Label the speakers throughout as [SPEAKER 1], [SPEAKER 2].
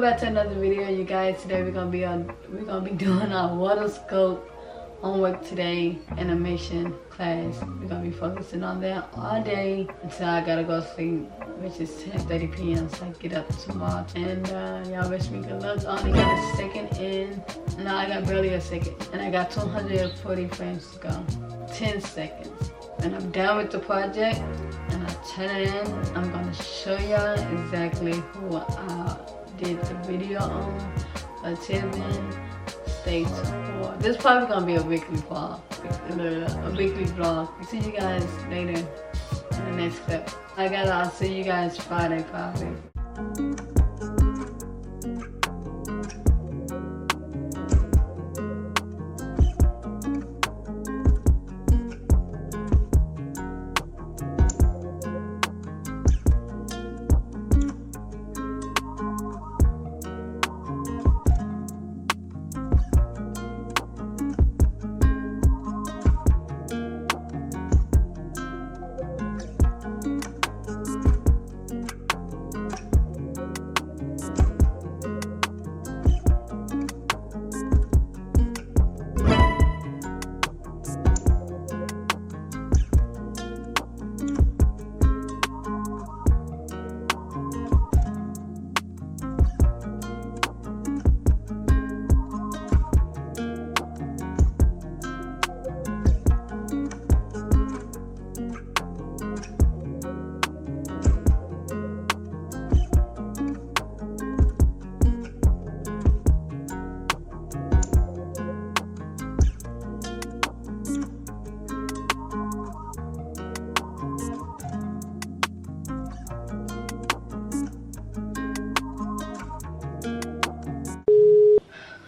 [SPEAKER 1] back to another video, you guys. Today we're gonna be doing our water scope homework today, animation class. We're gonna be focusing on that all day until I gotta go sleep, which is 10:30 p.m. so I get up tomorrow. And y'all wish me good luck. I only got a second in. No, I got barely a second, and I got 240 frames to go. 10 seconds, and I'm done with the project. And I turn it in. I'm gonna show y'all exactly who I did the video on. Until then, stay tuned. This is probably gonna be a weekly vlog. See you guys later in the next clip. I'll see you guys Friday probably.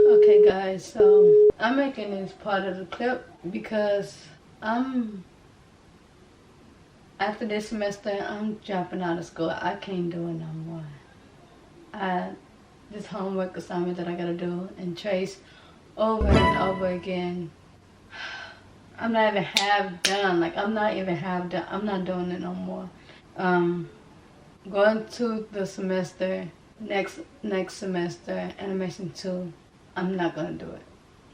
[SPEAKER 1] Okay guys, so I'm making this part of the clip because after this semester I'm dropping out of school. I can't do it no more. This homework assignment that I gotta do and trace over and over again, I'm not even half done. I'm not doing it no more. Going to the semester, next semester, animation 2, I'm not gonna do it.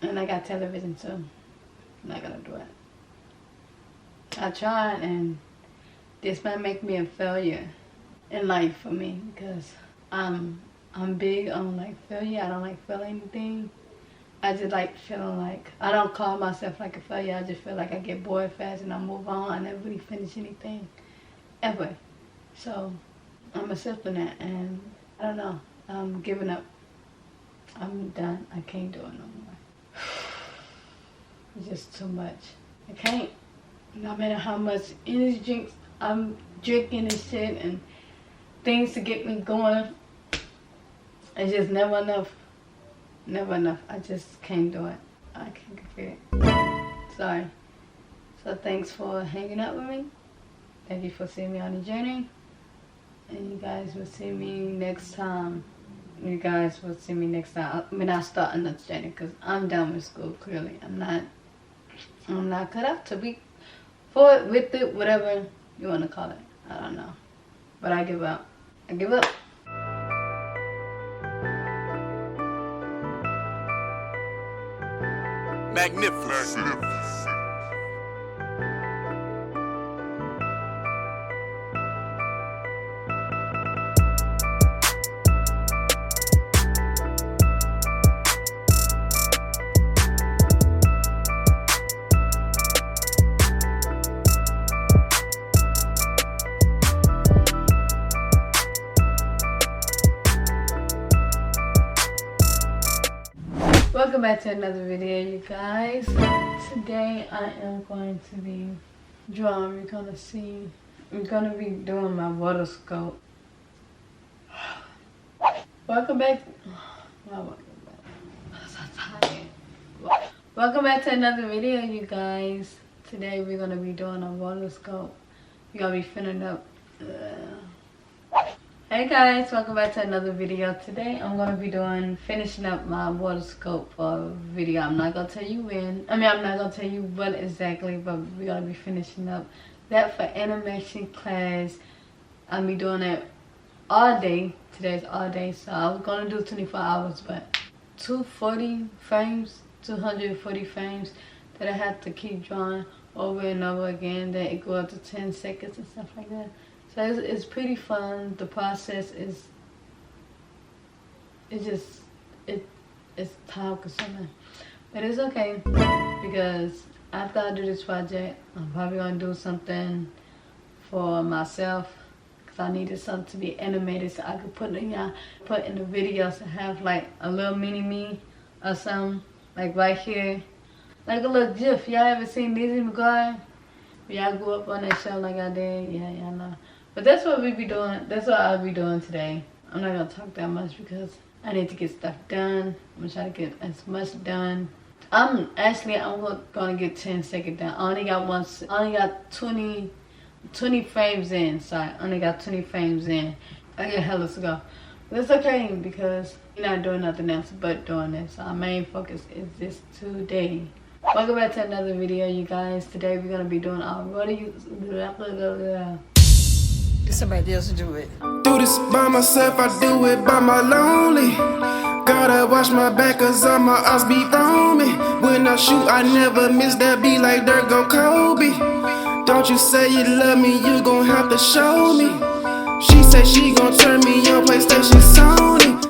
[SPEAKER 1] And I got television too. I'm not gonna do it. I tried, and this might make me a failure in life for me because I'm big on failure. I don't like failing anything. I just like feeling like I don't call myself like a failure. I just feel like I get bored fast and I move on. I never really finish anything ever. So I'm accepting that, and I don't know. I'm giving up. I'm done. I can't do it no more. It's just too much. I can't. No matter how much energy drinks I'm drinking and shit and things to get me going, it's just never enough. Never enough. I just can't do it. I can't complete it. Sorry. So thanks for hanging out with me. Thank you for seeing me on the journey. And you guys will see me next time. You guys will see me next time when I start another journey, because I'm done with school. Clearly, I'm not cut out to be for it, with it, whatever you want to call it. I don't know, but I give up. I give up.
[SPEAKER 2] Magnificent.
[SPEAKER 1] Welcome back to another video, you guys. Today I am going to be drawing. I'm gonna be doing my water scope. Welcome back. I'm so tired. Welcome back to another video, you guys. Today we're gonna be doing a water scope. We're gonna be filling up. Hey guys, welcome back to another video. Today I'm gonna be finishing up my water scope video. I'm not gonna tell you when. I'm not gonna tell you what exactly, but we're gonna be finishing up that for animation class. I'll be doing it all day. Today's all day, so I was gonna do 24 hours, but 240 frames, 240 frames that I had to keep drawing over and over again, that it go up to 10 seconds and stuff like that. So it's pretty fun. The process is, it's time consuming, but it's okay, because after I do this project, I'm probably gonna do something for myself, because I needed something to be animated so I could put in the videos to have like a little mini me or something, like right here, like a little gif. Y'all ever seen Lizzie McGuire? Y'all grew up on that show like I did? Yeah, y'all know. But that's what we be doing. That's what I'll be doing today. I'm not gonna talk that much because I need to get stuff done. I'm gonna try to get as much done. I'm gonna get 10 seconds done. I only got 20 frames in. Sorry, I only got 20 frames in. I got hella to go. But it's okay, because we're not doing nothing else but doing this. So our main focus is this today. Welcome back to another video, you guys. Today we're gonna be doing our
[SPEAKER 3] Somebody else do it.
[SPEAKER 4] Do this by myself, I do it by my lonely. Gotta watch my back cause all my eyes be on me. When I shoot, I never miss, that be like there go Kobe. Don't you say you love me, you gon' have to show me. She say she gon' turn me on PlayStation Sony.